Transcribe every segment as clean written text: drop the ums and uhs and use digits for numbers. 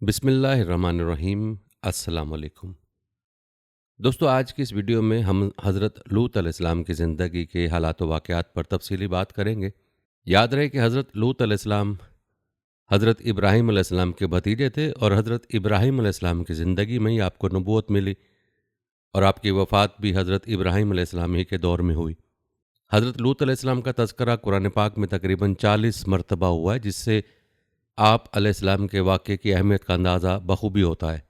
बिस्मिल्लाहिर्रहमानिर्रहीम। अस्सलाम वालेकुम। दोस्तों, आज की इस वीडियो में हम हज़रत लूत अलैहिस्सलाम की ज़िंदगी के हालात व वाक़यात पर तफ़सीली बात करेंगे। याद रहे कि हज़रत लूत अलैहिस्सलाम हज़रत इब्राहीम अलैहिस्सलाम के भतीजे थे और हज़रत इब्राहीम अलैहिस्सलाम की ज़िंदगी में ही आपको नबूवत मिली और आपकी वफ़ात भी हज़रत इब्राहीम अलैहिस्सलाम ही के दौर में हुई। हज़रत लूत अलैहिस्सलाम का तज़किरा कुरान पाक में तकरीबन 40 मरतबा हुआ है, जिससे आप अलैहिस्सलाम के वाक़े की अहमियत का अंदाज़ा बखूबी होता है।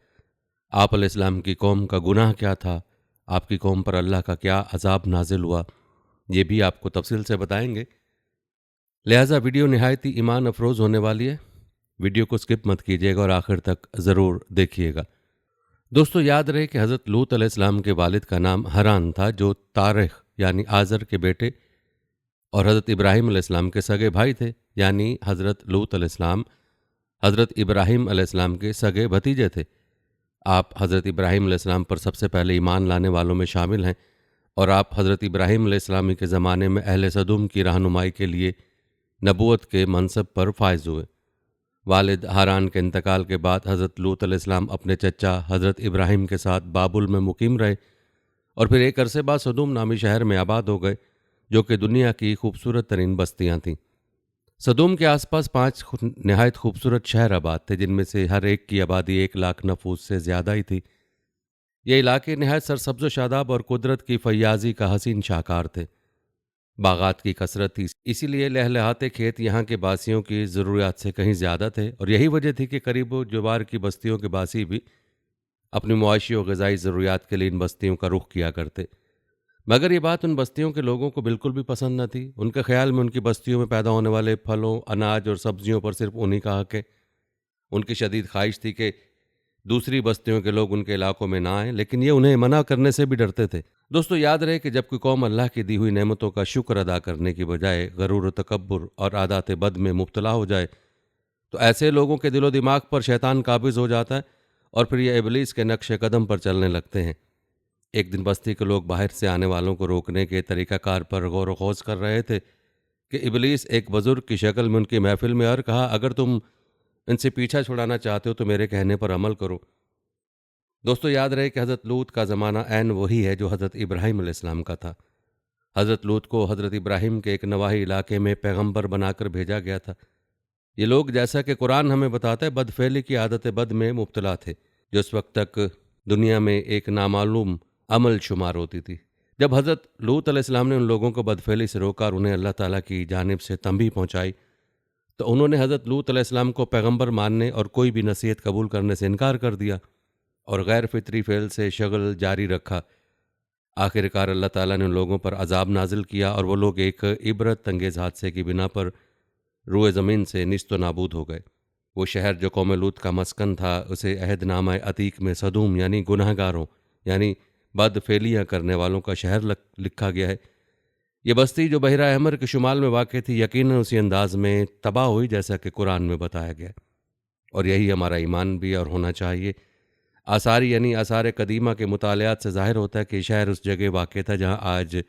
आप अलैहिस्सलाम की कौम का गुनाह क्या था, आपकी कौम पर अल्लाह का क्या अज़ाब नाज़िल हुआ, ये भी आपको तफ़सील से बताएँगे। लिहाजा वीडियो निहायत ही ईमान अफ़रोज़ होने वाली है। वीडियो को स्किप मत कीजिएगा और आखिर तक ज़रूर देखिएगा। दोस्तों, याद रहे कि हज़रत लूत अलैहिस्सलाम के वालिद का नाम हरान था, जो तारिख यानी आज़र के बेटे और हज़रत इब्राहीम अलैहिस्सलाम के सगे भाई थे, यानी हज़रत लूत अलैहिस्सलाम हज़रत इब्राहीम अलैहिस्सलाम के सगे भतीजे थे। आप हज़रत इब्राहीम अलैहिस्सलाम पर सबसे पहले ईमान लाने वालों में शामिल हैं और आप हज़रत इब्राहीम अलैहिस्सलाम के ज़माने में अहले सदूम की रहनुमाई के लिए नबूवत के मनसब पर फायज हुए। वालिद हारान के इंतकाल के बाद हज़रत लूत अलैहिस्सलाम अपने चचा हज़रत इब्राहीम के साथ बाबुल में मुकीम रहे और फिर एक अरसे बाद सदूम नामी शहर में आबाद हो गए, जो कि दुनिया की खूबसूरत तरीन बस्तियाँ थीं। सदूम के आसपास 5 नहायत खूबसूरत शहर आबाद थे, जिनमें से हर एक की आबादी 1 लाख नफूस से ज़्यादा ही थी। ये इलाके नहायत सरसब्ज़ व शादाब और कुदरत की फैयाज़ी का हसीन शाहकार थे। बागात की कसरत थी, इसीलिए लहलहाते खेत यहाँ के बासियों की ज़रूरियात से कहीं ज़्यादा थे और यही वजह थी कि करीब जवार की बस्तियों के बासी भी अपनी मुआशी और ग़िज़ाई ज़रूरियात के लिए इन बस्तियों का रुख किया करते। मगर ये बात उन बस्तियों के लोगों को बिल्कुल भी पसंद न थी। उनके ख्याल में उनकी बस्तियों में पैदा होने वाले फलों, अनाज और सब्जियों पर सिर्फ उन्हीं का हक है। उनकी शदीद ख्वाहिश थी कि दूसरी बस्तियों के लोग उनके इलाकों में ना आएं, लेकिन ये उन्हें मना करने से भी डरते थे। दोस्तों, याद रहे कि जब कोई कौम अल्लाह की दी हुई नेमतों का शुक्र अदा करने की बजाय गरूर व तकब्बुर और आदात बद में मुब्तला हो जाए, तो ऐसे लोगों के दिलो दिमाग पर शैतान काबिज हो जाता है और फिर ये इबलीस के नक्शे कदम पर चलने लगते हैं। एक दिन बस्ती के लोग बाहर से आने वालों को रोकने के तरीक़ाकार पर गौर व खौज कर रहे थे कि इबलीस एक बुज़ुर्ग की शक्ल में उनकी महफिल में और कहा, अगर तुम इनसे पीछा छुड़ाना चाहते हो तो मेरे कहने पर अमल करो। दोस्तों, याद रहे कि हज़रत लूत का ज़माना ऐन वही है जो हज़रत इब्राहीम अलैहिस्सलाम का था। हज़रत लूत को हज़रत इब्राहीम के एक नवाही इलाके में पैगंबर बनाकर भेजा गया था। ये लोग, जैसा कि कुरान हमें बताता है, बदफेली की आदत बद में मुब्तला थे, जो उस वक्त तक दुनिया में एक नामालूम अमल शुमार होती थी। जब हज़रत लूत अलैहिस्सलाम ने उन लोगों को बदफेली से रोका और उन्हें अल्लाह ताला की जानिब से तंबीह पहुंचाई, तो उन्होंने हज़रत लूत अलैहिस्सलाम को पैगंबर मानने और कोई भी नसीहत कबूल करने से इनकार कर दिया और गैर फितरी फ़ेल से शगल जारी रखा। आखिरकार अल्लाह ताला ने उन लोगों पर अजाब नाजिल किया और वो लोग एक इबरत अंगेज़ हादसे की बिना पर रूए ज़मीन से निस्तो नाबूद हो गए। वो शहर जो कौम लूत का मस्कन था, उसे अहदनामा अतीक में सदूम यानी गुनहगारों यानी बदफेलियाँ करने वालों का शहर लिखा गया है। ये बस्ती जो बहरा अहमर के शुमाल में वाक़ थी, यकीनन उसी अंदाज में तबाह हुई जैसा कि कुरान में बताया गया, और यही हमारा ईमान भी और होना चाहिए। आसारी यानी आसार कदीमा के मुतालियात से ज़ाहिर होता है कि शहर उस जगह वाक़ था जहाँ आज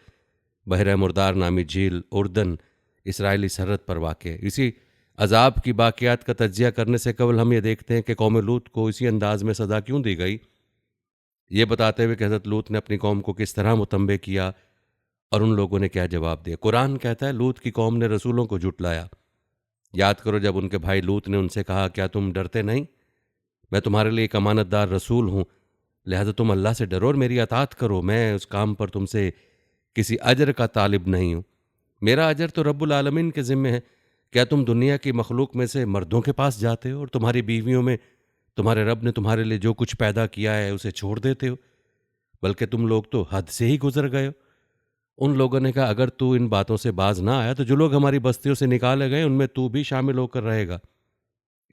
बहरा मुर्दार नामी झील उर्दन इसराइली सरहद पर वाक़ है। इसी अजाब की बाक़ियात का तज्ज़िया करने से कबल हम ये देखते हैं कि कौम लूत को इसी अंदाज में सज़ा क्यों दी गई, ये बताते हुए कि हज़रत लूत ने अपनी कौम को किस तरह मुतंबे किया और उन लोगों ने क्या जवाब दिया। कुरान कहता है, लूत की कौम ने रसूलों को झुटलाया। याद करो जब उनके भाई लूत ने उनसे कहा, क्या तुम डरते नहीं? मैं तुम्हारे लिए एक अमानतदार रसूल हूँ, लिहाजा तुम अल्लाह से डरो और मेरी अतात करो। मैं उस काम पर तुमसे किसी अजर का तालिब नहीं हूँ। मेरा अजर तो रब्बुल आलमीन के ज़िम्मे है। क्या तुम दुनिया की मखलूक में से मर्दों के पास जाते हो और तुम्हारी बीवियों में तुम्हारे रब ने तुम्हारे लिए जो कुछ पैदा किया है उसे छोड़ देते हो? बल्कि तुम लोग तो हद से ही गुजर गए हो। उन लोगों ने कहा, अगर तू इन बातों से बाज ना आया तो जो लोग हमारी बस्तियों से निकाले गए उनमें तू भी शामिल होकर रहेगा।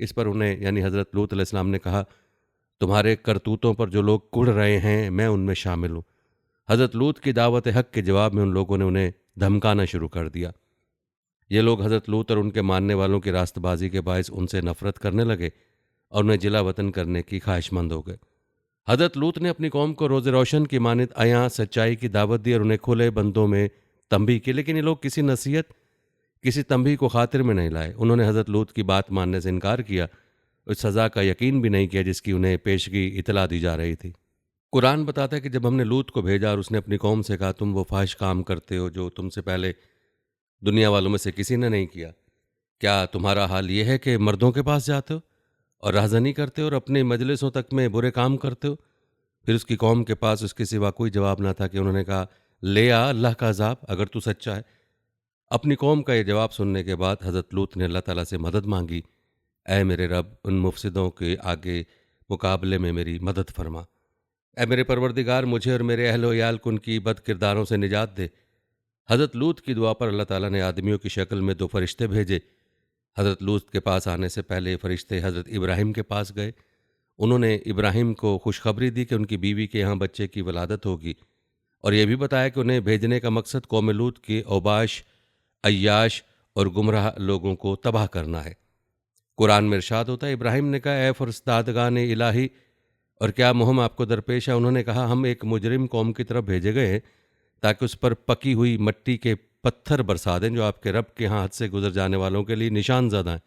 इस पर उन्हें यानी हज़रत लूत अलैहिस्सलाम ने कहा, तुम्हारे करतूतों पर जो लोग कुढ़ रहे हैं मैं उनमें शामिल हूँ। हज़रत लूत की दावत हक़ के जवाब में उन लोगों ने उन्हें धमकाना शुरू कर दिया। ये लोग हज़रत लूत और उनके मानने वालों की रास्तबाजी के बायस उनसे नफ़रत करने लगे और उन्हें जिला वतन करने की ख्वाहिशमंद हो गए। हज़रत लूत ने अपनी कौम को रोज़ रोशन की मानित अयां सच्चाई की दावत दी और उन्हें खुले बंदों में तंबीह की, लेकिन ये लोग किसी नसीहत, किसी तंबीह को खातिर में नहीं लाए। उन्होंने हज़रत लूत की बात मानने से इनकार किया उस सज़ा का यकीन भी नहीं किया जिसकी उन्हें पेशगी इतला दी जा रही थी। कुरान बताता है कि जब हमने लूत को भेजा और उसने अपनी कौम से कहा तुम वो फाहिश काम करते हो जो तुमसे पहले दुनिया वालों में से किसी ने नहीं किया, क्या तुम्हारा हाल ये है कि मर्दों के पास जाते हो और राहज़नी करते हो और अपने मजलिसों तक में बुरे काम करते हो? फिर उसकी कौम के पास उसके सिवा कोई जवाब ना था कि उन्होंने कहा, ले आ अल्लाह का अज़ाब अगर तू सच्चा है। अपनी कौम का ये जवाब सुनने के बाद हज़रत लूत ने अल्लाह ताला से मदद मांगी, ऐ मेरे रब उन मुफसिदों के आगे मुकाबले में मेरी मदद फरमा। ऐ मेरे परवरदिगार मुझे और मेरे अहलो याल को उनकी बद किरदारों से निजात दे। हज़रत लूत की दुआ पर अल्लाह ताला ने आदमियों की शक्ल में 2 फरिश्ते भेजे। हज़रत लूत के पास आने से पहले ये फरिश्ते हज़रत इब्राहिम के पास गए। उन्होंने इब्राहिम को खुशखबरी दी कि उनकी बीवी के यहाँ बच्चे की वलादत होगी और यह भी बताया कि उन्हें भेजने का मकसद कौम लूत के औबाश, अय्याश और गुमराह लोगों को तबाह करना है। कुरान में इरशाद होता है, इब्राहिम ने कहा, ए फरिश्तादगान इलाही, और क्या मुहम आपको दरपेश है? उन्होंने कहा, हम एक मुजरिम कौम की तरफ भेजे गए हैं ताकि उस पर पकी हुई मट्टी के पत्थर बरसा दें जो आपके रब के यहाँ हद से गुजर जाने वालों के लिए निशान ज़दा हैं।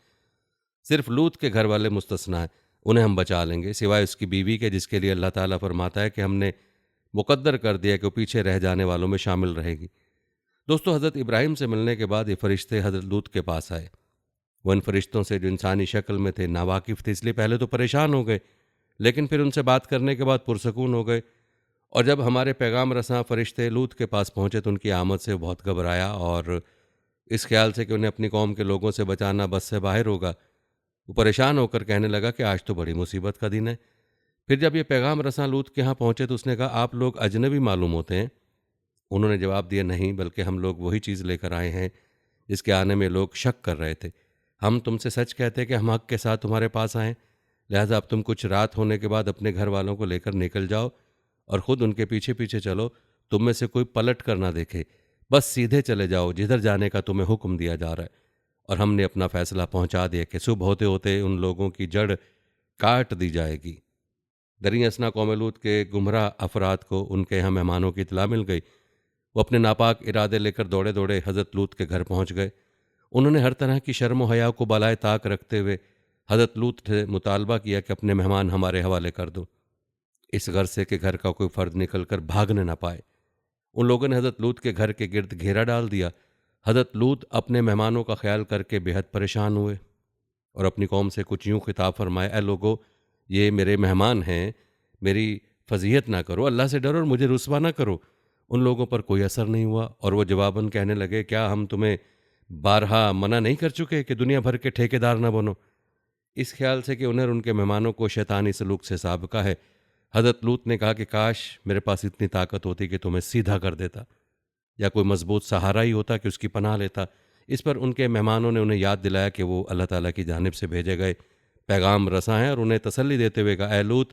सिर्फ लूत के घर वाले मुस्तस्ना हैं, उन्हें हम बचा लेंगे सिवाय उसकी बीवी के, जिसके लिए अल्लाह ताला फरमाता है कि हमने मुकद्दर कर दिया कि वो पीछे रह जाने वालों में शामिल रहेगी। दोस्तों, हज़रत इब्राहिम से मिलने के बाद ये फरिश्ते हज़रत लूत के पास आए। वो इन फरिश्तों से जो इंसानी शक्ल में थे नावाकिफ़ थे, इसलिए पहले तो परेशान हो गए, लेकिन फिर उनसे बात करने के बाद पुरसकून हो गए। और जब हमारे पैगाम रसां फरिश्ते लूत के पास पहुंचे तो उनकी आमद से वो बहुत घबराया और इस ख्याल से कि उन्हें अपनी कौम के लोगों से बचाना बस से बाहर होगा, वो परेशान होकर कहने लगा कि आज तो बड़ी मुसीबत का दिन है। फिर जब ये पैगाम रसां लूत के यहाँ पहुंचे तो उसने कहा, आप लोग अजनबी मालूम होते हैं। उन्होंने जवाब दिया, नहीं, बल्कि हम लोग वही चीज़ लेकर आए हैं जिसके आने में लोग शक कर रहे थे। हम तुमसे सच कहते कि हम हक के साथ तुम्हारे पास आएँ, लिहाजा अब तुम कुछ रात होने के बाद अपने घर वालों को लेकर निकल जाओ और ख़ुद उनके पीछे पीछे चलो। तुम में से कोई पलट कर ना देखे, बस सीधे चले जाओ जिधर जाने का तुम्हें हुक्म दिया जा रहा है। और हमने अपना फैसला पहुंचा दिया कि सुबह होते होते उन लोगों की जड़ काट दी जाएगी। दरी असना कौम लूत के गुमराह अफराद को उनके यहाँ मेहमानों की इतला मिल गई। वो अपने नापाक इरादे लेकर दौड़े दौड़े हज़रत लूत के घर पहुंच गए। उन्होंने हर तरह की शर्म व हया को बलाए ताक रखते हुए हज़रत लूत से मुतालबा किया कि अपने मेहमान हमारे हवाले कर दो, इस घर से कि घर का कोई फ़र्द निकल कर भागने ना पाए। उन लोगों ने हज़रत लूत के घर के गिर्द घेरा डाल दिया। हज़रत लूत अपने मेहमानों का ख्याल करके बेहद परेशान हुए और अपनी कौम से कुछ यूँ खिताब फरमाया, ए लोगो, ये मेरे मेहमान हैं, मेरी फजीहत ना करो, अल्लाह से डरो और मुझे रुस्वा ना करो। उन लोगों पर कोई असर नहीं हुआ और वो जवाबन कहने लगे, क्या हम तुम्हें बारहा मना नहीं कर चुके कि दुनिया भर के ठेकेदार ना बनो? इस ख्याल से कि उन्हें और उनके मेहमानों को शैतानी सलूक से साबिका है, हज़रत लूत ने कहा कि काश मेरे पास इतनी ताकत होती कि तुम्हें सीधा कर देता, या कोई मजबूत सहारा ही होता कि उसकी पनाह लेता। इस पर उनके मेहमानों ने उन्हें याद दिलाया कि वो अल्लाह ताला की जानिब से भेजे गए पैगाम रसां हैं और उन्हें तसल्ली देते हुए कहा, ए लूत,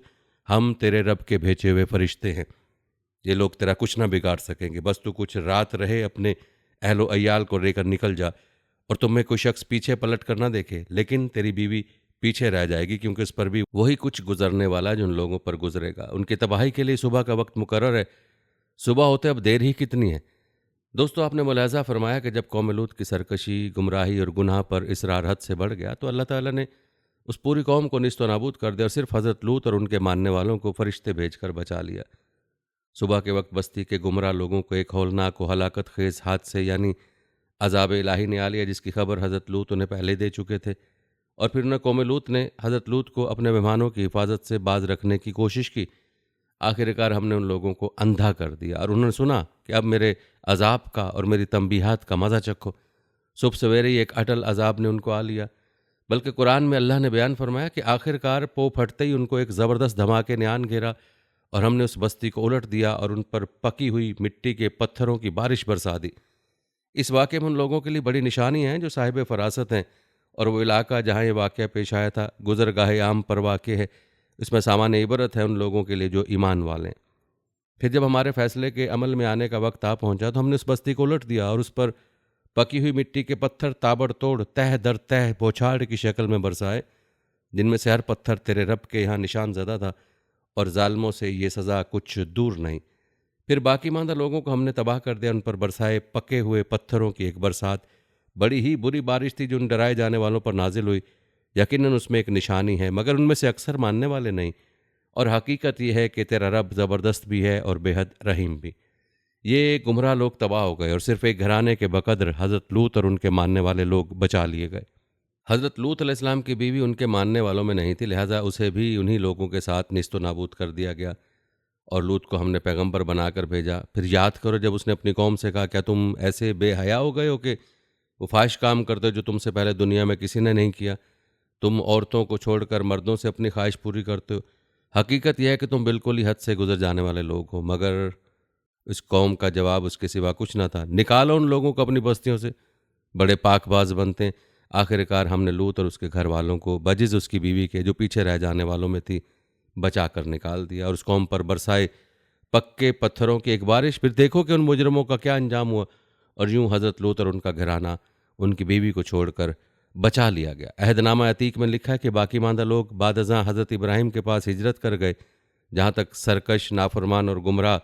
हम तेरे रब के भेजे हुए फरिश्ते हैं, ये लोग तेरा कुछ ना बिगाड़ सकेंगे, बस तू कुछ रात रहे, अपने अहलो अयाल को लेकर निकल जा और तुम में कोई शख्स पीछे पलट कर ना देखे, लेकिन तेरी बीवी पीछे रह जाएगी क्योंकि उस पर भी वही कुछ गुजरने वाला है जो उन लोगों पर गुजरेगा। उनकी तबाही के लिए सुबह का वक्त मुकर्रर है, सुबह होते अब देर ही कितनी है। दोस्तों, आपने मुलाहजा फरमाया कि जब कौम लूत की सरकशी, गुमराही और गुनाह पर इसरार हद से बढ़ गया तो अल्लाह ताला ने उस पूरी कौम को निस्तो नाबूद कर दिया और सिर्फ हज़रत लूत और उनके मानने वालों को फरिश्ते भेजकर बचा लिया। सुबह के वक्त बस्ती के गुमराह लोगों को एक हौलनाक व हलाकत खेज हादसे यानी अजाब इलाही ने आ लिया, जिसकी खबर हज़रत लूत उन्हें पहले दे चुके थे। और फिर न कौम लूत ने हज़रत लूत को अपने मेहमानों की हिफाजत से बाज रखने की कोशिश की। आखिरकार हमने उन लोगों को अंधा कर दिया और उन्होंने सुना कि अब मेरे अजाब का और मेरी तंबीहात का मज़ा चखो। सुबह सवेरे ही एक अटल अजाब ने उनको आ लिया। बल्कि कुरान में अल्लाह ने बयान फरमाया कि आखिरकार पो फटते ही उनको एक ज़बरदस्त धमाके ने आन घेरा और हमने उस बस्ती को उलट दिया और उन पर पकी हुई मिट्टी के पत्थरों की बारिश बरसा दी। इस वाक़े में उन लोगों के लिए बड़ी निशानी हैं जो साहिब फ़रासत हैं और वो इलाका जहाँ ये वाक़या पेश आया था गुज़रगाह आम पर वाक़ है। इसमें सामान इबरत है उन लोगों के लिए जो ईमान वाले हैं। फिर जब हमारे फ़ैसले के अमल में आने का वक्त आ पहुँचा तो हमने उस बस्ती को उलट दिया और उस पर पकी हुई मिट्टी के पत्थर ताबड़तोड़ तह दर तह बौछार की शक्ल में बरसाए, जिनमें से हर पत्थर तेरे रब के यहाँ निशान ज़दा था और जालिमों से ये सज़ा कुछ दूर नहीं। फिर बाकी मांदा लोगों को हमने तबाह कर दिया। उन पर बरसाए पके हुए पत्थरों की एक बरसात, बड़ी ही बुरी बारिश थी जो उन डराए जाने वालों पर नाजिल हुई। यकीनन उसमें एक निशानी है, मगर उनमें से अक्सर मानने वाले नहीं। और हकीकत यह है कि तेरा रब ज़बरदस्त भी है और बेहद रहीम भी। ये गुमराह लोग तबाह हो गए और सिर्फ एक घराने के बकद्र हज़रत लूत और उनके मानने वाले लोग बचा लिए गए। हज़रत लूत अलैहिस्सलाम की बीवी उनके मानने वालों में नहीं थी, लिहाजा उसे भी उन्हीं लोगों के साथ निस्तो नाबूद कर दिया गया और लूत को हमने पैगंबर बनाकर भेजा। फिर याद करो जब उसने अपनी कौम से कहा, क्या तुम ऐसे बेहया हो गए हो कि वो फाहिश काम करते हो जो तुमसे पहले दुनिया में किसी ने नहीं किया? तुम औरतों को छोड़कर मर्दों से अपनी ख्वाहिश पूरी करते हो। हकीकत यह है कि तुम बिल्कुल ही हद से गुजर जाने वाले लोग हो। मगर इस कौम का जवाब उसके सिवा कुछ ना था। निकालो उन लोगों को अपनी बस्तियों से, बड़े पाकबाज बनते हैं। आखिरकार हमने लूत और उसके घर वालों को बजिज उसकी बीवी के जो पीछे रह जाने वालों में थी बचा कर निकाल दिया और उस कौम पर बरसाए पक्के पत्थरों की एक बारिश। फिर देखो कि उन मुजरमों का क्या अंजाम हुआ। और यूं हज़रत लूत और उनका घराना उनकी बीवी को छोड़कर बचा लिया गया। अहदनामा अतीक में लिखा है कि बाकी मांदा लोग बाद अज़ां हज़रत इब्राहिम के पास हिजरत कर गए। जहाँ तक सरकश, नाफरमान और गुमराह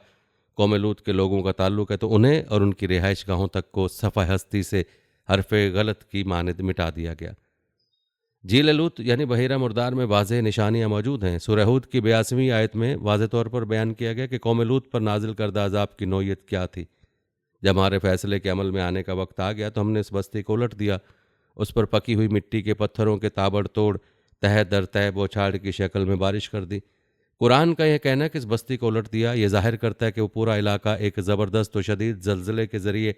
कौम लूत के लोगों का ताल्लुक है तो उन्हें और उनकी रिहाइश गाहों तक को सफ़ा हस्ती से हरफ़े गलत की मानद मिटा दिया गया। झील लूत यानी बहीरा मुर्दार में वाज़ेह निशानियाँ मौजूद हैं। सूरह हूद की 82वीं आयत में वाज़ेह तौर पर बयान किया गया कि कौम लूत पर नाजिल करदा अज़ाब की नौयत क्या थी। जब हमारे फैसले के अमल में आने का वक्त आ गया तो हमने इस बस्ती को उलट दिया, उस पर पकी हुई मिट्टी के पत्थरों के ताबड़तोड़ तह दर तह बौछार की शक्ल में बारिश कर दी। कुरान का यह कहना है कि इस बस्ती को उलट दिया, यह जाहिर करता है कि वो पूरा इलाका एक ज़बरदस्त और शदीद ज़लज़ले के ज़रिए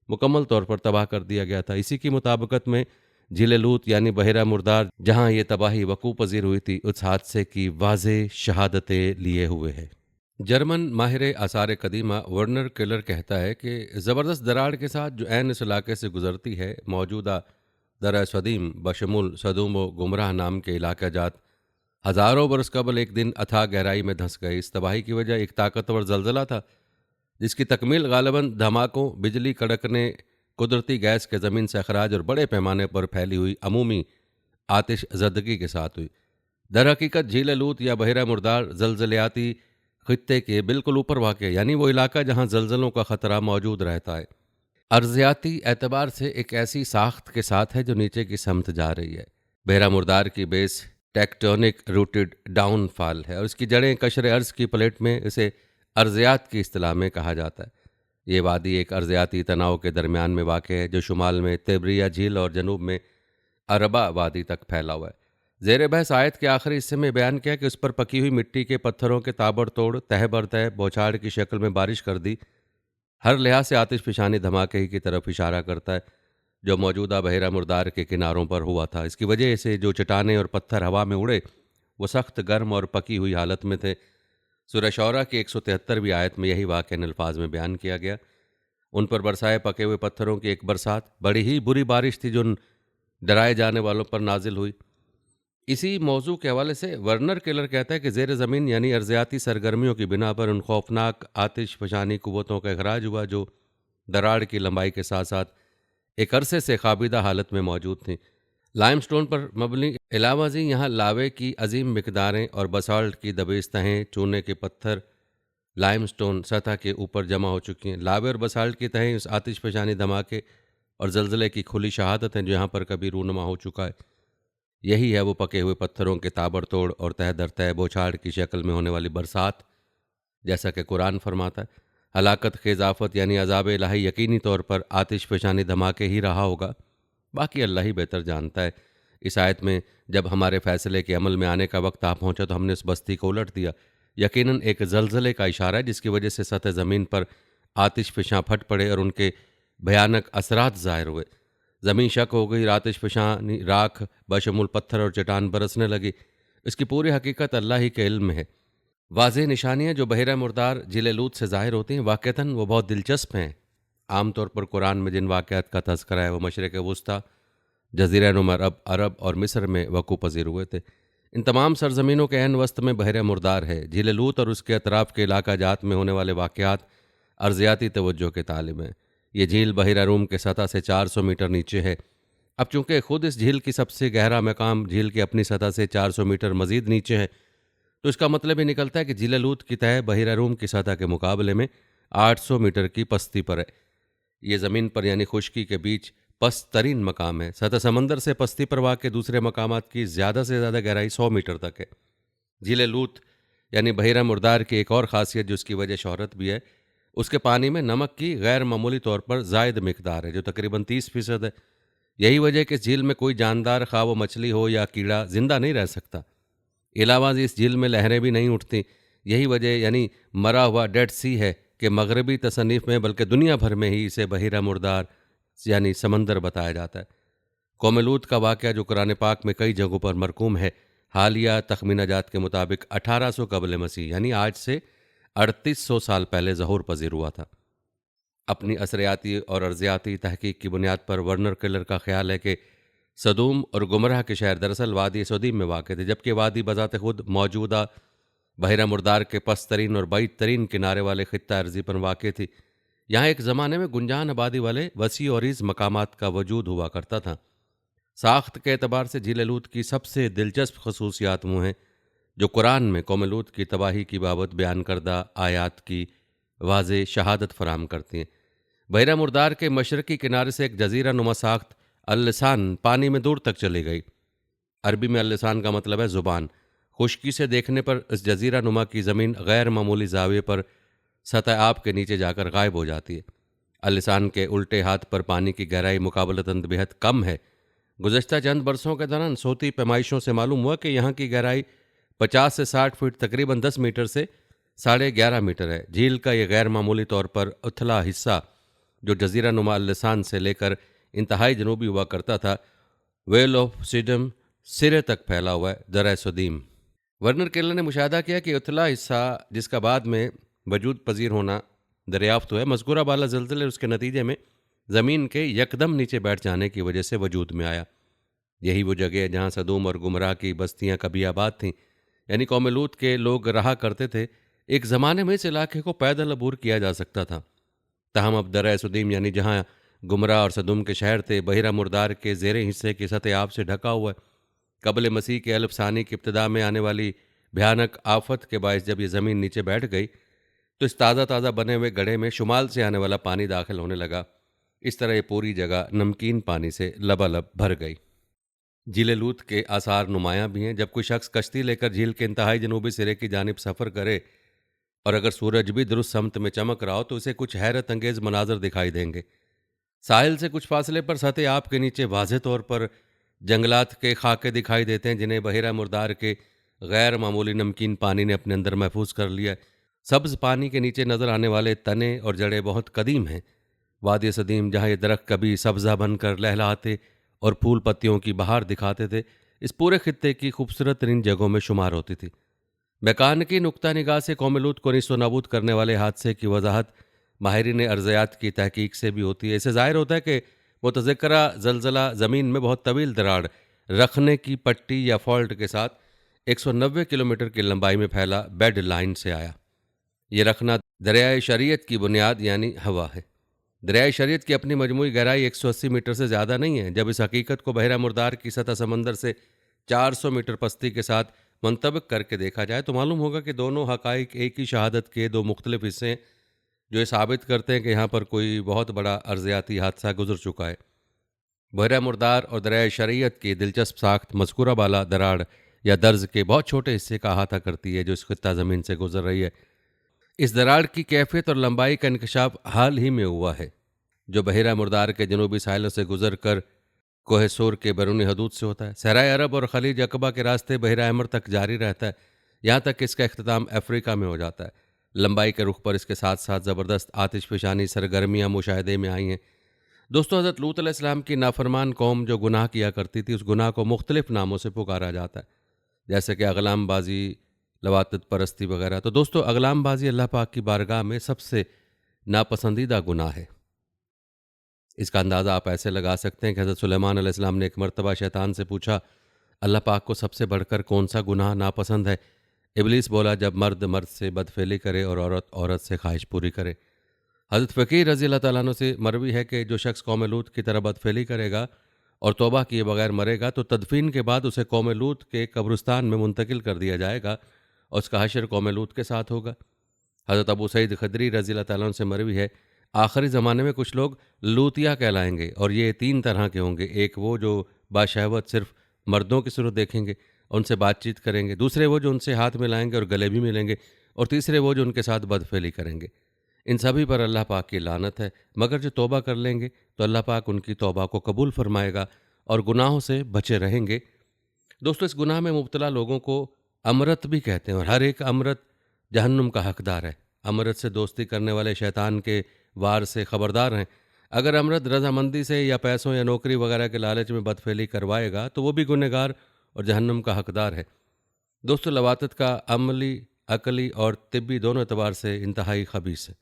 मुकम्मल तौर पर तबाह कर दिया गया था। इसी की मुताबिकत में झील लूत यानी बहरा मुर्दार जहाँ ये तबाही वकू पजीर हुई थी, उस हादसे की वाज़ेह शहादतें लिए हुए है। जर्मन माहिर आसार कदीमा वर्नर केलर कहता है कि ज़बरदस्त दरार के साथ जो ऐन इस इलाके से गुजरती है, मौजूदा दरा सदीम बशमुल सदूम व गुमराह नाम के इलाका जात हज़ारों बरस कबल एक दिन अथाह गहराई में धंस गए। इस तबाही की वजह एक ताकतवर जलजला था जिसकी तकमील गालिबन धमाकों, बिजली कड़कने, कुदरती गैस के ज़मीन से अखराज और बड़े पैमाने पर फैली हुई अमूमी आतिश ज़दगी के साथ हुई। दर हकीकत झील लूत या बहरा मुर्दार जलजलियाती खित्ते के बिल्कुल ऊपर वाक़ है, यानी वो इलाका जहाँ जलजलों का ख़तरा मौजूद रहता है। अर्जियाती एतबार से एक ऐसी साख्त के साथ है जो नीचे की समत जा रही है। बहरा मुर्दार की बेस टेक्टोनिक रूटेड डाउनफॉल है और इसकी जड़ें कशर अर्ज़ की प्लेट में इसे अर्जियात की इस्तिलाह में कहा जाता है। ये वादी एक अर्जियाती तनाव के दरमियान में वाक़ है जो शुमाल में तेब्रिया झील और जनूब में अरबा वादी तक फैला हुआ है। ज़ेर बहस आयत के आखिरी हिस्से में बयान किया कि उस पर पकी हुई मिट्टी के पत्थरों के ताबड़तोड़ तह बर तह बौछाड़ की शक्ल में बारिश कर दी। हर लिहाज से आतिश फिशानी धमाके ही की तरफ इशारा करता है जो मौजूदा बहरा मुर्दार के किनारों पर हुआ था। इसकी वजह से जो चट्टानें और पत्थर हवा में उड़े वो सख्त गर्म और पकी हुई हालत में थे। सूरह शौरा की 173वीं आयत में यही वाक़या इन अल्फाज में बयान किया गया। उन पर बरसाए पके हुए पत्थरों की एक बरसात, बड़ी ही बुरी बारिश थी जो उन डराए जाने वालों पर नाजिल हुई। इसी मौजू के हवाले से वर्नर केलर कहता है कि ज़ेर ज़मीन यानी अर्जियाती सरगर्मियों की बिना पर उन खौफनाक आतिश फशानी कुव्वतों का अखराज हुआ जो दरार की लंबाई के साथ साथ एक अरसे से काबिदा हालत में मौजूद थी। लाइमस्टोन पर मबनी इलावाजी यहाँ लावे की अजीम मिकदारें और बसाल्ट की दबेस तहें, चूने के पत्थर लाइमस्टोन सतह के ऊपर जमा हो चुकी हैं। लावे और बसाल्ट की तहें उस आतिश फशानी धमाके और जलजले की खुली शहादत हैं जो यहाँ पर कभी रूनमा हो चुका है। यही है वो पके हुए पत्थरों के ताबड़तोड़ और तह दर तह बौछाड़ की शक्ल में होने वाली बरसात, जैसा कि कुरान फरमाता है। हलाकत खेज़ाफत यानी अज़ाब इलाही यकीनी तौर पर आतिश फशानी धमाके ही रहा होगा, बाकी अल्लाह ही बेहतर जानता है। इस आयत में जब हमारे फैसले के अमल में आने का वक्त आ पहुंचा तो हमने उस बस्ती को उलट दिया। यकीनन एक जलजले का इशारा है जिसकी वजह से सतह ज़मीन पर आतिश फिशां फट पड़े और उनके भयानक असरात ज़ाहिर हुए। ज़मीन शक हो गई, आतिश फिशानी राख बशमुल पत्थर और चट्टान बरसने लगी। इसकी पूरी हकीकत अल्लाह ही के इल्म में है। वाज़ेह निशानियाँ जो बहरा मुर्दार झील लूत से ज़ाहिर होती हैं वाक़तन वो बहुत दिलचस्प हैं। आमतौर पर कुरान में जिन वाक़यात का तज़किरा है वो मशरिक़ वुस्ता, जज़ीरा नुमा अरब और मिस्र में वक़ू पज़ीर हुए थे। इन तमाम सरज़मीनों के ऐन वस्त में बहरा मुर्दार है। झील लूत और उसके अतराफ़ के इलाका जात में होने वाले वाक़यात अर्ज़ियाती तवज्जो के तालिब हैं। ये झील बहिरा रूम के सतह से 400 मीटर नीचे है। अब चूंकि खुद इस झील की सबसे गहरा मकाम झील की अपनी सतह से 400 मीटर मज़ीद नीचे है तो इसका मतलब ये निकलता है कि झील लूत की तह बहिरा रूम की सतह के मुकाबले में 800 मीटर की पस्ती पर है। ये ज़मीन पर यानी खुश्की के बीच पस्त तरीन मकाम है। सतह समंदर से पस्ती पर वाक़ दूसरे मकामात की ज़्यादा से ज़्यादा गहराई 100 मीटर तक है। झील लूत यानी बहिरा मुर्दार की एक और ख़ासियत जिसकी वजह शोहरत भी है, उसके पानी में नमक की गैर मामूली तौर पर ज़ायद मिकदार है, जो तकरीबन 30% है। यही वजह है कि इस झील में कोई जानदार, खा वो मछली हो या कीड़ा, जिंदा नहीं रह सकता। इलावा इस झील में लहरें भी नहीं उठती। यही वजह यानी मरा हुआ डेड सी है कि मगरबी तसनीफ़ में बल्कि दुनिया भर में ही इसे बहिरा मुर्दार यानी समंदर बताया जाता है। कौम लूत का वाक़या जो कुरान पाक में कई जगहों पर मरकूम है, हालिया तखमीना जात के मुताबिक 1800 कबल मसीह यानी आज से 3800 साल पहले ज़हूर पजीर हुआ था। अपनी असरियाती और अर्जियाती तहकीक की बुनियाद पर वर्नर किलर का ख्याल है कि सदूम और गुमराह के शहर दरअसल वादी सदीम में वाक़ थे, जबकि वादी बज़ात खुद मौजूदा बहिरा मुर्दार के पस्त तरीन और बैद तरीन किनारे वाले ख़ित्ता अर्ज़ी पर वाक़ थी। यहाँ एक ज़माने में गुंजान आबादी वाले वसी और ईज़ मकामात का वजूद हुआ करता था। साख्त के एतबार से झील लूत की सबसे दिलचस्प खसूसियात वो हैं जो कुरान में कौम लूत की तबाही की बाबत बयान करदा आयात की वाज़े शहादत फराम करती हैं। बहिरा मुर्दार के मशरकी किनारे से एक जजीरा नुमा साख्त अल-लिसान पानी में दूर तक चली गई। अरबी में अल-लिसान का मतलब है ज़ुबान। खुश्की से देखने पर इस जजीरा नुमा की ज़मीन गैर मामूली जाविये पर सतह आब के नीचे जाकर गायब हो जाती है। अल-लिसान के उल्टे हाथ पर पानी की गहराई मुकाबलतन बेहद कम है। गुज़श्ता चंद बरसों के दौरान सोती पैमाइशों से मालूम हुआ कि यहाँ की गहराई 50 से 60 फीट तकरीबन 10 मीटर से 11.5 मीटर है। झील का यह गैर मामूली तौर पर उथला हिस्सा जो जजीरा नुमा अल-लिसान से लेकर इंतहाई जनूबी हुआ करता था, वेल ऑफ सिडम सिरे तक फैला हुआ है, दर सदीम। वर्नर केलर ने मुशाहदा किया कि उथला हिस्सा जिसका बाद में वजूद पजीर होना दरियाफ्त हुआ है, मज़कूरा बाला ज़लज़ले उसके नतीजे में ज़मीन के यकदम नीचे बैठ जाने की वजह से वजूद में आया। यही वो जगह है जहाँ सदूम और गुमराह की बस्तियाँ कभी आबाद थीं, यानी कौम लूत के लोग रहा करते थे। एक ज़माने में इस इलाके को पैदल अबूर किया जा सकता था। तहम अब दर सदीम यानी जहाँ गुमराह और सदूम के शहर थे, बहिरा मुर्दार के ज़ेरे हिस्से की सतह आब से ढका हुआ है। कबल मसीह के अल्फ सानी की इब्तिदा में आने वाली भयानक आफत के बायस जब ये ज़मीन नीचे बैठ गई तो इस ताज़ा ताज़ा बने हुए गड्ढे में शुमाल से आने वाला पानी दाखिल होने लगा। इस तरह ये पूरी जगह नमकीन पानी से लबालब भर गई। झील लूत के आसार नुमायाँ भी हैं। जब कोई शख्स कश्ती लेकर झील के इंतहाई जनूबी सिरे की जानिब सफ़र करे और अगर सूरज भी दुरुस्त समत में चमक रहा हो तो उसे कुछ हैरत अंगेज़ मनाजर दिखाई देंगे। साहिल से कुछ फासले पर सतह आब के नीचे वाज़े तौर पर जंगलात के खाके दिखाई देते हैं, जिन्हें बहिरा मुर्दार के गैर मामूली नमकीन पानी ने अपने अंदर महफूज कर लिया। सब्ज़ पानी के नीचे नज़र आने वाले तने और जड़ें बहुत कदीम हैं। वादी सदीम जहाँ ये दरख्त कभी सब्ज़ा बनकर लहलाते और फूल पत्तियों की बहार दिखाते थे, इस पूरे खित्ते की खूबसूरत तरीन जगहों में शुमार होती थी। मैकानिकी नुक्ता निगाह से कौम लूत को नीस्तो नाबूद करने वाले हादसे की वजाहत माहिरीन अर्ज़यात की तहकीक से भी होती है। इससे ज़ाहिर होता है कि मुतज़क्करा ज़लज़ला ज़मीन में बहुत तवील दराड़ रखने की पट्टी या फॉल्ट के साथ 190 किलोमीटर की लंबाई में फैला बेड लाइन से आया। ये रखना दरियाए शरीयत की बुनियाद यानी हवा है। दरियाए शरीयत की अपनी मजमूई गहराई 180 मीटर से ज़्यादा नहीं है। जब इस हकीकत को बहिरा मुर्दार की सतह समंदर से 400 मीटर पस्ती के साथ मुंतबिक करके देखा जाए तो मालूम होगा कि दोनों हकाइक एक ही शहादत के दो मुख्तलिफ हिस्से हैं, जो ये साबित करते हैं कि यहाँ पर कोई बहुत बड़ा अर्ज़ियाती हादसा गुजर चुका है। बहिरा मुर्दार और दरियाए शरीयत की दिलचस्प साख्त मज़कूरा बाला दराड़ या दर्ज के बहुत छोटे हिस्से का अहाता करती है जो इस खित्ता ज़मीन से गुजर रही है। इस दराड़ की कैफियत और लंबाई का इंकशाफ हाल ही में हुआ है, जो बहिरा मुर्दार के जनूबी साहिलों से गुजर कर कोह सूर के बैरूनी हदूद से होता है। सहराए अरब और खलीज अकबा के रास्ते बहिरा अहमर तक जारी रहता है, यहाँ तक कि इसका अख्ताम अफ्रीका में हो जाता है। लंबाई के रुख पर इसके साथ साथ ज़बरदस्त आतिशफशानी सरगर्मियाँ मुशाहदे में आई हैं। दोस्तों, हज़रत लूत अलैहिस्सलाम की नाफरमान कौम जो गुनाह किया करती थी, उस गुनाह को मुख्तलिफ नामों से पुकारा जाता है, जैसे कि अगलामबाजी, लवातत परस्ती वगैरह। तो दोस्तों, अगलामबाजी अल्लाह पाक की बारगाह में सबसे नापसंदीदा गुनाह है। इसका अंदाज़ा आप ऐसे लगा सकते हैं कि हज़रत सुलेमान अलैहिस्सलाम ने एक मरतबा शैतान से पूछा, अल्लाह पाक को सबसे बढ़कर कौन सा गुनाह नापसंद है? इबलीस बोला, जब मर्द मर्द से बदफेली करे और औरत औरत से ख्वाहिश पूरी करे। हज़रत फ़कीर रज़ी अल्लाह तआला अन्हु से मरवी है कि जो शख्स कौम लूत की तरह बदफेली करेगा और तौबा किए बगैर मरेगा तो तदफीन के बाद उसे कौम लूत के कब्रिस्तान में मुंतकिल कर दिया जाएगा और उसका हशर कौम लूत के साथ होगा। हज़रत अबू सईद खदरी रज़ी अल्लाह तआला अन्हु से मरवी है, आखिरी ज़माने में कुछ लोग लूतिया कहलाएंगे और ये 3 तरह के होंगे। एक वो जो बाशहवत सिर्फ मर्दों की सूरत देखेंगे, उनसे बातचीत करेंगे। दूसरे वो जो उनसे हाथ मिलाएंगे और गले भी मिलेंगे। और तीसरे वो जो उनके साथ बदफेली करेंगे। इन सभी पर अल्लाह पाक की लानत है, मगर जो तौबा कर लेंगे तो अल्लाह पाक उनकी तौबा को कबूल फरमाएगा और गुनाहों से बचे रहेंगे। दोस्तों, इस गुनाह में मुब्तला लोगों को अमरत भी कहते हैं और हर एक अमरत जहन्नुम का हकदार है। अमरत से दोस्ती करने वाले शैतान के वार से खबरदार हैं। अगर अमरत रजामंदी से या पैसों या नौकरी वगैरह के लालच में बदफेली करवाएगा तो वो भी गुनहगार और जहन्नुम का हकदार है। दोस्तों, लवातत का अमली, अकली और तिब्बी दोनों एतबार से इंतहाई खबीस है।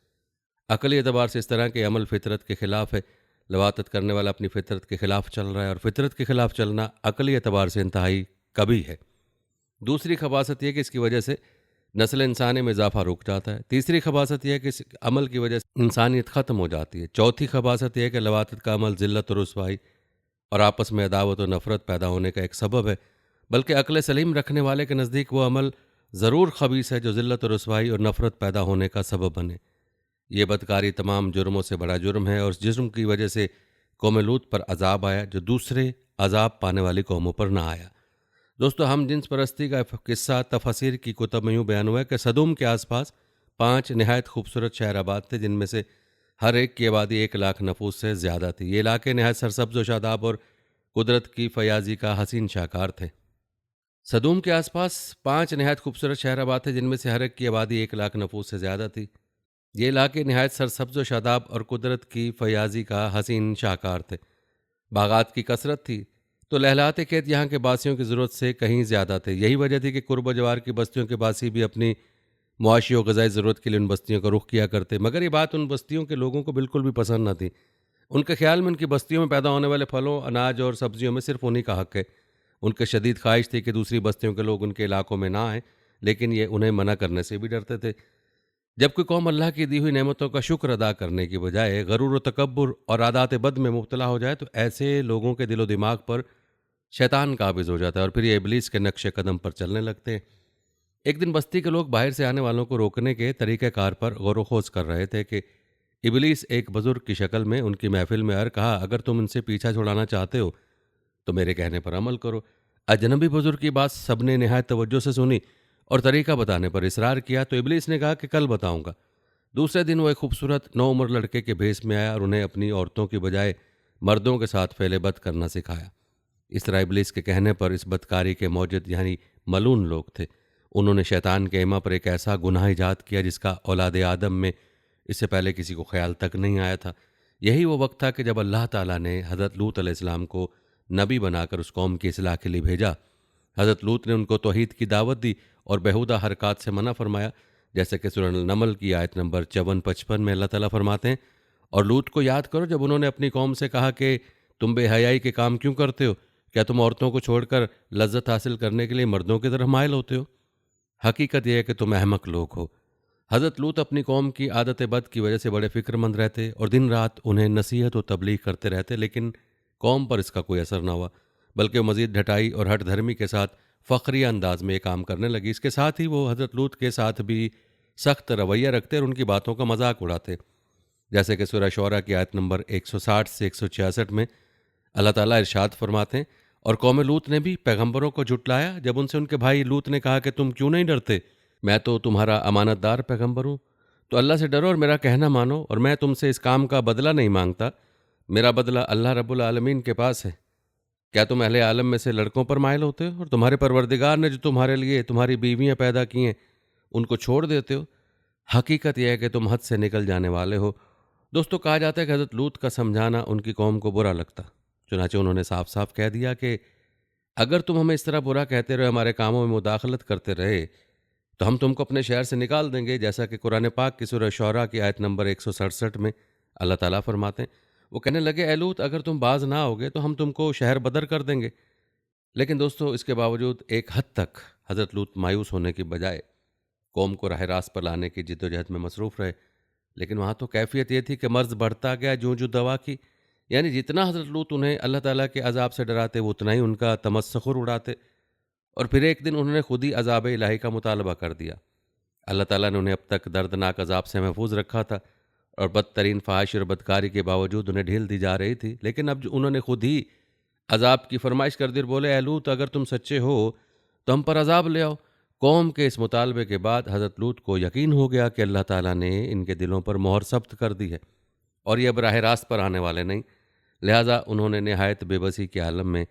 अकली एतबार से इस तरह के अमल फितरत के ख़िलाफ़ है। लवातत करने वाला अपनी फितरत के ख़िलाफ़ चल रहा है और फितरत के ख़िलाफ़ चलना अकली एतबार से इंतहाई कभी है। दूसरी खबासत यह कि इसकी वजह से नस्ल इंसानी में इजाफा रुक जाता है। तीसरी खबासत यह है कि इस अमल की वजह से इंसानियत ख़त्म हो जाती है। चौथी खबासत यह है कि लवातत का अमल ज़िल्लत और रुसवाई और आपस में अदावत और नफ़रत पैदा होने का एक सबब है। बल्कि अक्ल सलीम रखने वाले के नज़दीक वो अमल ज़रूर खबीस है जो ज़िल्लत और रुसवाई और नफ़रत पैदा होने का सबब बने। ये बदकारी तमाम जुर्मों से बड़ा जुर्म है और उस जुर्म की वजह से कौम लूत पर अजाब आया जो दूसरे अजाब पाने वाली कौमों पर ना आया। दोस्तों, हम जिन्स परस्ती का किस्सा तफसीर की कुतब में यूँ बयान हुआ है कि सदूम के आसपास 5 नहायत खूबसूरत शहर आबाद थे, जिनमें से हर एक की आबादी 1 लाख नफूस से ज़्यादा थी। ये इलाके नहायत सरसब्ज़ व शादाब और कुदरत की फयाजी का हसीन शाकार थे। सदूम के आसपास 5 नहायत खूबसूरत शहर आबाद थे, जिनमें से हर एक की आबादी 1 लाख नफूस से ज़्यादा थी। ये इलाके नहायत सरसब्ज़ व शादाब और कुदरत की फयाजी का हसीन शाकार थे। बागात की कसरत थी, तो लहलाते खेत यहाँ के बासियों की ज़रूरत से कहीं ज़्यादा थे। यही वजह थी कि कुर्ब जवार की बस्तियों के बासी भी अपनी मुआशी और ग़िज़ाई ज़रूरत के लिए उन बस्तियों का रुख किया करते। मगर ये बात उन बस्तियों के लोगों को बिल्कुल भी पसंद न थी। उनके ख्याल में उनकी बस्तियों में पैदा होने वाले फलों, अनाज और सब्जियों में सिर्फ उन्हीं का हक है। उनके शदीद ख्वाहिश थी कि दूसरी बस्तियों के लोग उनके इलाकों में ना आएँ, लेकिन ये उन्हें मना करने से भी डरते थे। जब कोई कौम अल्लाह की दी हुई नेमतों का शुक्र अदा करने की बजाय गरूर व तकब्बुर और आदात बद में मुब्तला हो जाए तो ऐसे लोगों के दिलो दिमाग पर शैतान काबिज हो जाता है और फिर ये इबलीस के नक्शे कदम पर चलने लगते हैं। एक दिन बस्ती के लोग बाहर से आने वालों को रोकने के तरीक़ाकार पर गौर व खोज कर रहे थे कि इबलीस एक बुज़ुर्ग की शक्ल में उनकी महफिल में आकर कहा, अगर तुम इनसे पीछा छुड़ाना चाहते हो तो मेरे कहने पर अमल करो। अजनबी बुजुर्ग की बात सबने निहायत तवज्जो से सुनी और तरीका बताने पर इसरार किया तो इबलीस ने कहा कि कल बताऊंगा। दूसरे दिन वो एक खूबसूरत नौउम्र लड़के के भेस में आया और उन्हें अपनी औरतों की बजाय मर्दों के साथ फेले बद करना सिखाया। इस तरह इबलीस के कहने पर इस बदकारी के मौजूद यानी मलून लोग थे, उन्होंने शैतान के इमा पर एक ऐसा गुनाह ईजाद किया जिसका औलाद आदम में इससे पहले किसी को ख्याल तक नहीं आया था। यही वो वक्त था कि जब अल्लाह ताला ने हज़रत लूत अलैहिस्सलाम को नबी बनाकर उस कौम की इस्लाह के लिए भेजा। हज़रत लूत ने उनको तौहीद की दावत दी और बेहुदा हरकत से मना फरमाया, जैसे कि सूरह नमल की आयत नंबर 54-55 में अल्लाह ताला फरमाते हैं, और लूत को याद करो जब उन्होंने अपनी कौम से कहा कि तुम बेहयाई के काम क्यों करते हो? क्या तुम औरतों को छोड़कर लज्जत हासिल करने के लिए मर्दों की तरफ मायल होते हो? हकीकत यह है कि तुम अहमक लोग हो। हज़रत लूत अपनी कौम की आदत बद की वजह से बड़े फ़िक्रमंद रहते और दिन रात उन्हें नसीहत और तबलीग करते रहते, लेकिन कौम पर इसका कोई असर न हुआ, बल्कि वो मज़ीद ढटाई और हट धर्मी के साथ फ़ख्रिया अंदाज में ये काम करने लगी। इसके साथ ही वो हज़रत लूत के साथ भी सख्त रवैया रखते और उनकी बातों का मजाक उड़ाते। जैसे कि सूरह शौरा की आयत नंबर 160 से 166 में अल्लाह ताला इरशाद फरमाते हैं, और कौम लूत ने भी पैगंबरों को झुटलाया जब उनसे उनके भाई लूत ने कहा कि तुम क्यों नहीं डरते? मैं तो तुम्हारा अमानतदार पैगंबर हूँ, तो अल्लाह से डरो और मेरा कहना मानो, और मैं तुमसे इस काम का बदला नहीं मांगता। मेरा बदला अल्लाह रब्बुल आलमीन के पास है। क्या तुम अहले आलम में से लड़कों पर मायल होते हो और तुम्हारे परवरदिगार ने जो तुम्हारे लिए तुम्हारी बीवियाँ पैदा की हैं उनको छोड़ देते हो? हकीकत यह है कि तुम हद से निकल जाने वाले हो। दोस्तों, कहा जाता है कि हज़रत लूत का समझाना उनकी कौम को बुरा लगता, चुनाचे उन्होंने साफ साफ कह दिया कि अगर तुम हमें इस तरह बुरा कहते रहे, हमारे कामों में मुदाखलत करते रहे, तो हम तुमको अपने शहर से निकाल देंगे। जैसा कि कुरान पाक की सूरह शौरा की आयत नंबर 167 में अल्लाह ताला फरमाते हैं, वो कहने लगे, ए लूत, अगर तुम बाज ना होगे तो हम तुमको शहर बदर कर देंगे। लेकिन दोस्तों, इसके बावजूद एक हद तक हज़रत लूत मायूस होने की बजाय कौम को राह रास्त पर लाने की जिद्दोजहद में मसरूफ़ रहे। लेकिन वहाँ तो कैफियत ये थी कि मर्ज़ बढ़ता गया जूँ जूँ दवा की, यानी जितना हज़रत लूत उन्हें अल्लाह ताला के अजाब से डराते वो उतना ही उनका तमस्खुर उड़ाते। और फिर एक दिन उन्होंने खुद ही अजाब इलाही का मुतालबा कर दिया। अल्लाह ताला ने उन्हें अब तक दर्दनाक अजाब से महफूज रखा था और बदतरीन फ़ाहिश और बदकारी के बावजूद उन्हें ढील दी जा रही थी। लेकिन अब उन्होंने खुद ही अज़ाब की फरमाइश कर दी और बोले, "ए लूत, अगर तुम सच्चे हो तो हम पर अज़ाब ले आओ।" कौम के इस मुतालबे के बाद हज़रत लूत को यकीन हो गया कि अल्लाह ताला ने इनके दिलों पर मोहर सख्त कर दी है और ये अब राह रास्त पर आने वाले नहीं। लिहाजा उन्होंने नहायत बेबसी के आलम में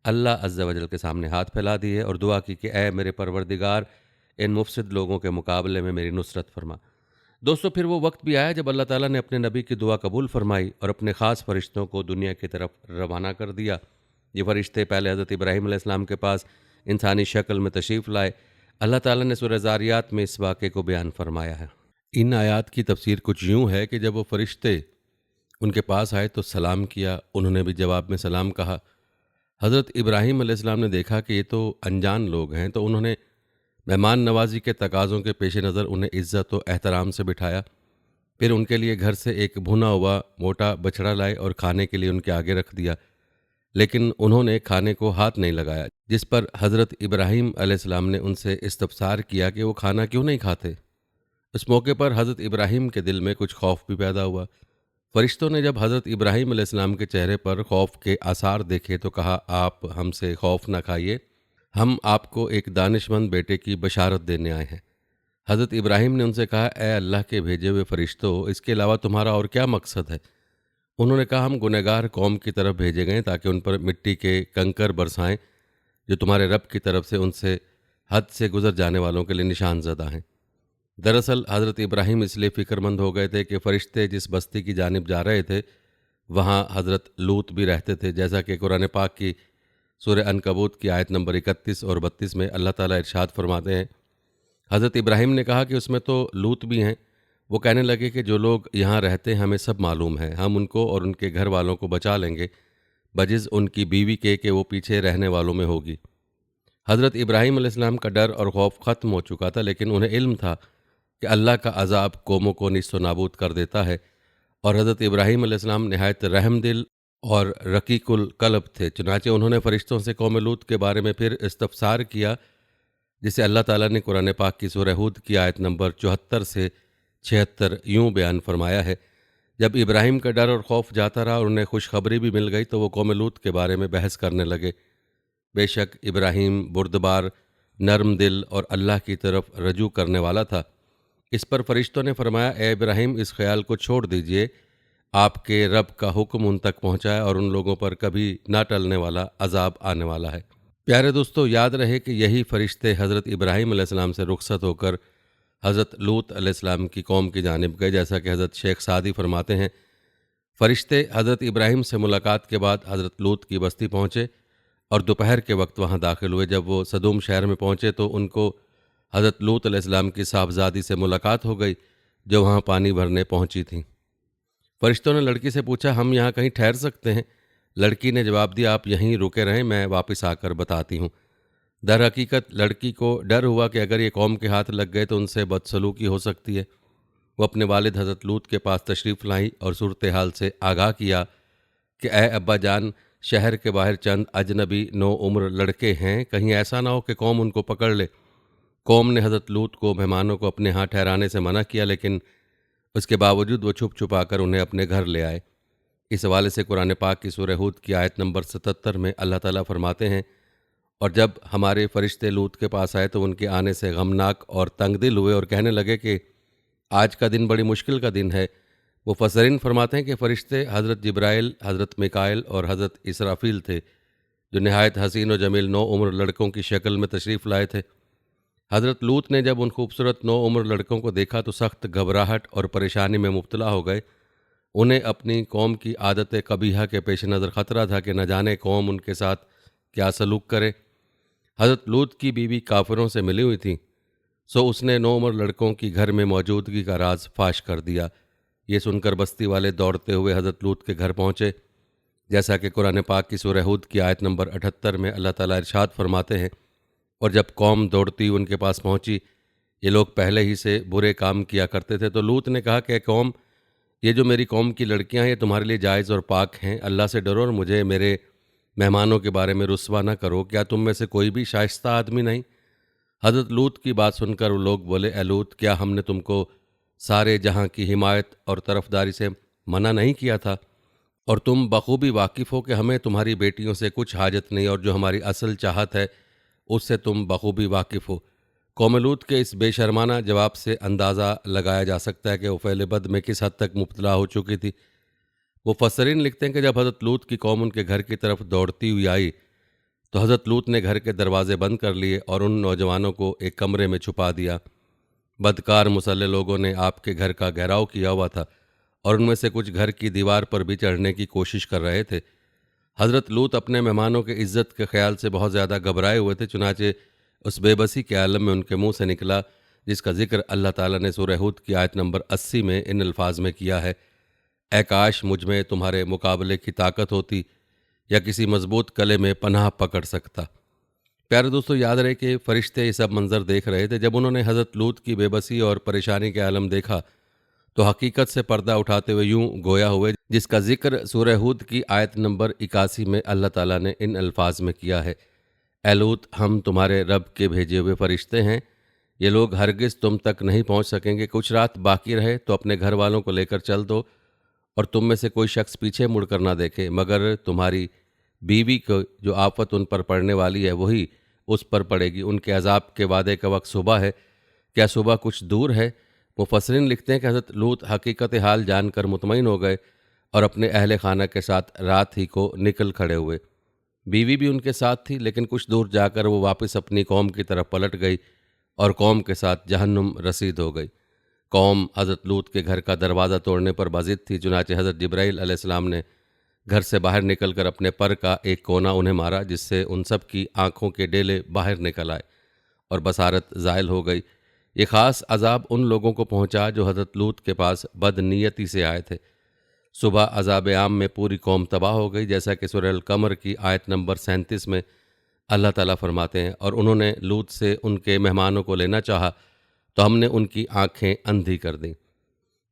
अल्लाह अज़्ज़ा वजल के सामने हाथ फैला दिए और दुआ की कि ए मेरे परवरदिगार, इन मुफसिद लोगों के मुकाबले में मेरी नुसरत फरमा। दोस्तों, फिर वो वक्त भी आया जब अल्लाह ताला ने अपने नबी की दुआ कबूल फरमाई और अपने ख़ास फरिश्तों को दुनिया की तरफ रवाना कर दिया। ये फरिश्ते पहले हज़रत इब्राहीम अलैहिस्सलाम के पास इंसानी शक्ल में तशरीफ़ लाए। अल्लाह ताला ने सूरह ज़ारियात में इस वाक़े को बयान फरमाया है। इन आयात की तफसीर कुछ यूँ है कि जब वो फरिश्ते उनके पास आए तो सलाम किया, उन्होंने भी जवाब में सलाम कहा। हज़रत इब्राहीम अलैहिस्सलाम ने देखा कि ये तो अनजान लोग हैं, तो उन्होंने मेहमान नवाजी के तकाज़ों के पेश नज़र उन्हें इज़्ज़त और एहतराम से बिठाया। फिर उनके लिए घर से एक भुना हुआ मोटा बछड़ा लाए और खाने के लिए उनके आगे रख दिया, लेकिन उन्होंने खाने को हाथ नहीं लगाया, जिस पर हज़रत इब्राहीम अलैहिस्सलाम ने उनसे इस्तफ़सार किया कि वो खाना क्यों नहीं खाते। इस मौके पर हज़रत इब्राहीम के दिल में कुछ खौफ भी पैदा हुआ। फरिश्तों ने जब हज़रत इब्राहीम अलैहिस्सलाम के चेहरे पर खौफ के आसार देखे तो कहा, आप हमसे खौफ न खाइए, हम आपको एक दानिशमंद बेटे की बशारत देने आए हैं। हज़रत इब्राहीम ने उनसे कहा, ए अल्लाह के भेजे हुए फरिश्तों, इसके अलावा तुम्हारा और क्या मकसद है? उन्होंने कहा, हम गुनहगार कौम की तरफ भेजे गए ताकि उन पर मिट्टी के कंकर बरसाएं जो तुम्हारे रब की तरफ से उनसे हद से गुजर जाने वालों के लिए निशान ज़दा हैं। दरअसल हज़रत इब्राहीम इसलिए फ़िक्रमंद हो गए थे कि फ़रिश्ते जिस बस्ती की जानिब जा रहे थे वहाँ हज़रत लूत भी रहते थे, जैसा कि कुरान पाक की सूरह अनकबूत की आयत नंबर 31 और 32 में अल्लाह ताला इरशाद फरमाते हैं। हज़रत इब्राहीम ने कहा कि उसमें तो लूत भी हैं। वो कहने लगे कि जो लोग यहाँ रहते हैं हमें सब मालूम है, हम उनको और उनके घर वालों को बचा लेंगे, बजिज़ उनकी बीवी के कि वो पीछे रहने वालों में होगी। हज़रत इब्राहीम अलैहिस्सलाम का डर और खौफ ख़त्म हो चुका था, लेकिन उन्हें इल्म था कि अल्लाह का अज़ाब कौमों को निस्सो नाबूद कर देता है और हज़रत इब्राहीम अलैहिस्सलाम नहायत रहमदिल और रकीकुल कल्ब थे। चुनांचे उन्होंने फ़रिश्तों से कौम लूत के बारे में फिर इस्तफ़सार किया, जिसे अल्लाह ताला ने कुरान पाक की सूरह हूद की आयत नंबर 74 से 76 यूँ बयान फरमाया है। जब इब्राहीम का डर और खौफ जाता रहा और उन्हें खुशखबरी भी मिल गई तो वो कौम लूत के बारे में बहस करने लगे। बेशक इब्राहीम बुर्दबार, नर्म दिल और अल्लाह की तरफ रजू करने वाला था। इस पर फरिश्तों ने फरमाया, ए इब्राहीम, इस ख्याल को छोड़ दीजिए, आपके रब का हुक्म उन तक पहुँचा है और उन लोगों पर कभी ना टलने वाला अजाब आने वाला है। प्यारे दोस्तों, याद रहे कि यही फरिश्ते हज़रत इब्राहीम अलैहिस्सलाम से रुखसत होकर हज़रत लूत अलैहिस्सलाम की कौम की जानिब गए। जैसा कि हज़रत शेख सादी फरमाते हैं, फरिश्ते हज़रत इब्राहीम से मुलाकात के बाद हज़रत लूत की बस्ती पहुँचे और दोपहर के वक्त वहाँ दाखिल हुए। जब वो सदूम शहर में पहुँचे तो उनको हज़रत लूत अलैहिस्सलाम की साहबजादी से मुलाकात हो गई जो वहाँ पानी भरने पहुँची थी। फरिश्तों ने लड़की से पूछा, हम यहाँ कहीं ठहर सकते हैं? लड़की ने जवाब दिया, आप यहीं रुके रहें, मैं वापस आकर बताती हूँ। दर हकीकत लड़की को डर हुआ कि अगर ये कौम के हाथ लग गए तो उनसे बदसलूकी हो सकती है। वो अपने वालिद हज़रत लूत के पास तशरीफ़ लाई और सूरत हाल से आगाह किया कि ए अब्बा जान, शहर के बाहर चंद अजनबी नो उम्र लड़के हैं, कहीं ऐसा ना हो कि कौम उनको पकड़ ले। कौम ने हज़रत लूत को मेहमानों को अपने यहाँ ठहराने से मना किया, लेकिन उसके बावजूद वो छुप छुपा कर उन्हें अपने घर ले आए। इस हवाले से कुरान पाक की सूरह हूद की आयत नंबर 77 में अल्लाह ताला फरमाते हैं, और जब हमारे फरिश्ते लूत के पास आए तो उनके आने से गमनाक और तंगदिल हुए और कहने लगे कि आज का दिन बड़ी मुश्किल का दिन है। वो फसरीन फरमाते हैं कि फ़रिश्ते हज़रत जिब्राइल, हज़रत मिकाइल और हज़रत इसराफील थे, जो नहायत हसीन और जमील 9 उम्र लड़कों की शक्ल में तशरीफ़ लाए थे। हज़रत लूत ने जब उन खूबसूरत 9 उम्र लड़कों को देखा तो सख्त घबराहट और परेशानी में मुब्तला हो गए। उन्हें अपनी कौम की आदत कबीहा के पेश नज़र ख़तरा था कि न जाने कौम उनके साथ क्या सलूक करे। हज़रत लूत की बीवी काफिरों से मिली हुई थी, सो उसने 9 उम्र लड़कों की घर में मौजूदगी का राज फाश कर दिया। ये सुनकर बस्ती वाले दौड़ते हुए हज़रत लूत के घर पहुँचे। जैसा कि कुरान पाक की सूरह हूद की आयत नंबर 78 में अल्लाह ताला इरशाद फरमाते हैं, और जब कौम दौड़ती उनके पास पहुँची, ये लोग पहले ही से बुरे काम किया करते थे, तो लूत ने कहा कि कौम, ये जो मेरी कौम की लड़कियां हैं ये तुम्हारे लिए जायज़ और पाक हैं। अल्लाह से डरो और मुझे मेरे मेहमानों के बारे में रुस्वा न करो। क्या तुम में से कोई भी शाइस्ता आदमी नहीं? हज़रत लूत की बात सुनकर वो लोग बोले, ए लूत, क्या हमने तुमको सारे जहां की हिमायत और तरफदारी से मना नहीं किया था, और तुम बखूबी वाकिफ़ हो कि हमें तुम्हारी बेटियों से कुछ हाजत नहीं, और जो हमारी असल चाहत है उससे तुम बखूबी वाकिफ़ हो। कौम लूत के इस बेशर्माना जवाब से अंदाज़ा लगाया जा सकता है कि वो फ़ेल बद में किस हद तक मुब्तला हो चुकी थी। मुफस्सरीन लिखते हैं कि जब हज़रत लूत की कौम उनके घर की तरफ दौड़ती हुई आई तो हज़रत लूत ने घर के दरवाजे बंद कर लिए और उन नौजवानों को एक कमरे में छुपा दिया। बदकार मुसल्ले लोगों ने आपके घर का घेराव किया हुआ था और उनमें से कुछ घर की दीवार पर भी चढ़ने की कोशिश कर रहे थे। हज़रत लूत अपने मेहमानों के इज्जत के ख्याल से बहुत ज़्यादा घबराए हुए थे, चुनाचे उस बेबसी के आलम में उनके मुंह से निकला जिसका जिक्र अल्लाह ताला ने सूरह हूद की आयत नंबर 80 में इन अल्फाज में किया है, ए काश मुझ में तुम्हारे मुकाबले की ताकत होती या किसी मजबूत कले में पनाह पकड़ सकता। प्यारे दोस्तों, याद रहे कि फरिश्ते ये सब मंजर देख रहे थे। जब उन्होंने हज़रत लूत की बेबसी और परेशानी के आलम देखा तो हकीकत से पर्दा उठाते हुए यूं गोया हुए जिसका जिक्र सूरह हूद की आयत नंबर 81 में अल्लाह ताला ने इन अल्फाज में किया है, ए लूत हम तुम्हारे रब के भेजे हुए फरिश्ते हैं, ये लोग हरगिज़ तुम तक नहीं पहुंच सकेंगे। कुछ रात बाकी रहे तो अपने घर वालों को लेकर चल दो और तुम में से कोई शख्स पीछे मुड़कर ना देखे, मगर तुम्हारी बीवी को जो आफत उन पर पड़ने वाली है वही उस पर पड़ेगी। उनके अजाब के वादे का वक्त सुबह है, क्या सुबह कुछ दूर है? मुफस्सरीन लिखते हैं कि हज़रत लूत हकीकत हाल जानकर मुतमईन हो गए और अपने अहले खाना के साथ रात ही को निकल खड़े हुए। बीवी भी उनके साथ थी, लेकिन कुछ दूर जाकर वो वापस अपनी कौम की तरफ पलट गई और कौम के साथ जहन्नुम रसीद हो गई। कौम हज़रत लूत के घर का दरवाज़ा तोड़ने पर बाजिद थी, चुनाचे हज़रत जिब्राईल अलैहिस्सलाम ने घर से बाहर निकलकर अपने पर का एक कोना उन्हें मारा, जिससे उन सब की आंखों के डेले बाहर निकल आए और बसारत ज़ायल हो गई। ये ख़ास अजाब उन लोगों को पहुंचा जो हज़रत लूत के पास बदनीयती से आए थे। सुबह अजाब आम में पूरी कौम तबाह हो गई, जैसा कि सूरह अल कमर की आयत नंबर 37 में अल्लाह ताला फरमाते हैं, और उन्होंने लूत से उनके मेहमानों को लेना चाहा तो हमने उनकी आंखें अंधी कर दीं।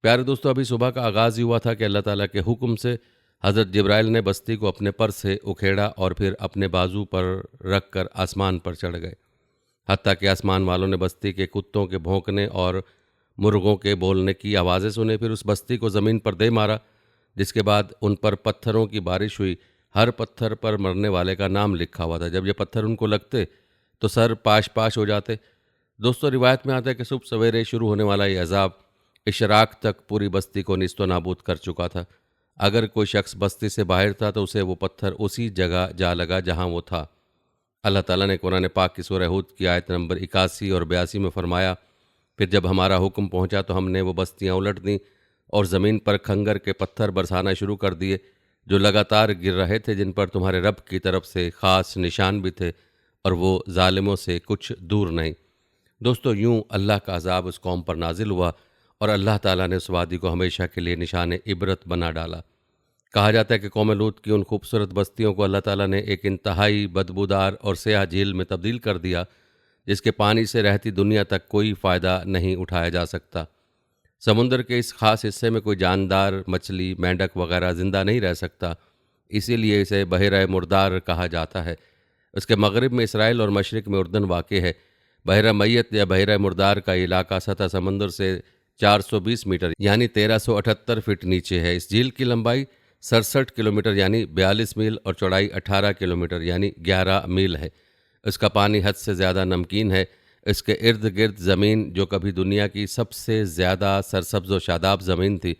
प्यारे दोस्तों, अभी सुबह का आगाज़ ही हुआ था कि अल्लाह ताला के हुक्म से हज़रत जिब्राइल ने बस्ती को अपने पर से उखेड़ा और फिर अपने बाजू पर रख कर आसमान पर चढ़ गए। हत्ता कि आसमान वालों ने बस्ती के कुत्तों के भौंकने और मुर्गों के बोलने की आवाज़ें सुने। फिर उस बस्ती को ज़मीन पर दे मारा, जिसके बाद उन पर पत्थरों की बारिश हुई। हर पत्थर पर मरने वाले का नाम लिखा हुआ था। जब ये पत्थर उनको लगते तो सर पाश पाश हो जाते। दोस्तों, रिवायत में आता है कि सुबह सवेरे शुरू होने वाला ये अजाब इशराक तक पूरी बस्ती को निस्तो नाबूद कर चुका था। अगर कोई शख्स बस्ती से बाहर था तो उसे वो पत्थर उसी जगह जा लगा जहां वो था। अल्लाह ताला ने कुरान पाक की सूरह हूद की आयत नंबर 81 और 82 में फरमाया, फिर जब हमारा हुक्म पहुंचा तो हमने वो बस्तियां उलट दीं और ज़मीन पर खंगर के पत्थर बरसाना शुरू कर दिए जो लगातार गिर रहे थे, जिन पर तुम्हारे रब की तरफ से ख़ास निशान भी थे और वो ज़ालिमों से कुछ दूर नहीं। दोस्तों, यूं अल्लाह का अजाब उस कौम पर नाजिल हुआ और अल्लाह ताला ने उस वादी को हमेशा के लिए निशान इबरत बना डाला। कहा जाता है कि कौम लूत की उन खूबसूरत बस्तियों को अल्लाह ताला ने एक इंतहाई बदबूदार और स्याह झील में तब्दील कर दिया, जिसके पानी से रहती दुनिया तक कोई फ़ायदा नहीं उठाया जा सकता। समुंदर के इस खास हिस्से में कोई जानदार, मछली, मेंढक वगैरह ज़िंदा नहीं रह सकता, इसीलिए इसे बहरा मुर्दार कहा जाता है। उसके मगरिब में इसराइल और मशरिक़ में उर्दन वाक़ है। बहरा मैयत या बहरा मुर्दार का इलाका सतह समंदर से 420 मीटर यानी 1378 फीट नीचे है। इस झील की लंबाई 67 किलोमीटर यानी 42 मील और चौड़ाई 18 किलोमीटर यानी 11 मील है। इसका पानी हद से ज़्यादा नमकीन है। इसके इर्द गिर्द ज़मीन, जो कभी दुनिया की सबसे ज़्यादा सरसब्ज व शादाब ज़मीन थी,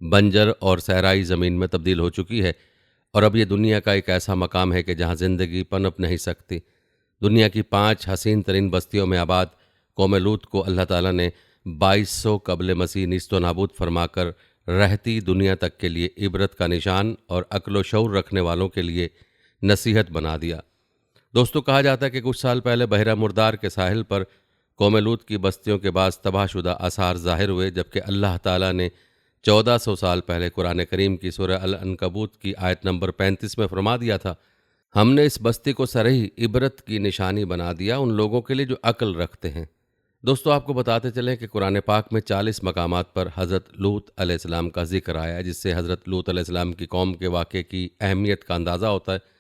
बंजर और सहराई ज़मीन में तब्दील हो चुकी है और अब ये दुनिया का एक ऐसा मकाम है कि जहाँ ज़िंदगी पनप नहीं सकती। दुनिया की 5 हसीन तरीन बस्तियों में आबाद कौम लूत को अल्लाह ताला ने 2200 कबल मसीह निस्तो नाबूद फरमाकर रहती दुनिया तक के लिए इबरत का निशान और अक्ल व शऊर रखने वालों के लिए नसीहत बना दिया। दोस्तों, कहा जाता है कि कुछ साल पहले बहरा मुर्दार के साहिल पर कौम लूत की बस्तियों के बाद तबाहशुदा आसार ज़ाहिर हुए, जबकि अल्लाह ताला ने 1400 साल पहले कुरान करीम की सूरह अल अनकबूत की आयत नंबर 35 में फरमा दिया था, हमने इस बस्ती को सरही इबरत की निशानी बना दिया उन लोगों के लिए जो अक्ल रखते हैं। दोस्तों, आपको बताते चलें कि कुरान पाक में 40 मकामात पर हज़रत लूत अलैहिस्सलाम का जिक्र आया है, जिससे हज़रत लूत अलैहिस्सलाम की कौम के वाक़े की अहमियत का अंदाज़ा होता है।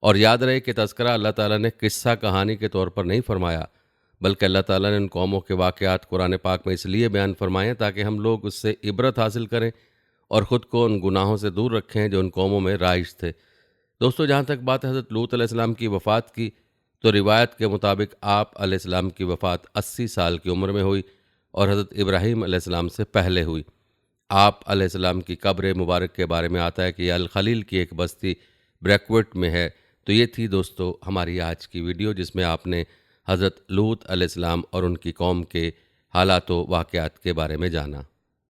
और याद रहे कि तज़किरा अल्लाह ताला ने किस्सा कहानी के तौर पर नहीं फरमाया, बल्कि अल्लाह ताला ने उन कौमों के वाक़यात कुरान पाक में इसलिए बयान फरमाए हैं ताकि हम लोग उससे इबरत हासिल करें और ख़ुद को उन गुनाहों से दूर रखें जो उन कौमों में राइज थे। दोस्तों, जहाँ तक बात हज़रत लूत अलैहिस्सलाम की वफ़ात की, तो रिवायत के मुताबिक आप अलैहिस्सलाम की वफ़ात 80 साल की उम्र में हुई और हज़रत इब्राहीम अलैहिस्सलाम से पहले हुई। आप अलैहिस्सलाम की कब्र मुबारक के बारे में आता है कि अल खलील की एक बस्ती ब्रैकवट में है। तो ये थी दोस्तों हमारी आज की वीडियो, जिसमें आपने हज़रत लूत अलैहिस्सलाम और उनकी कौम के हालात व वाक़यात के बारे में जाना।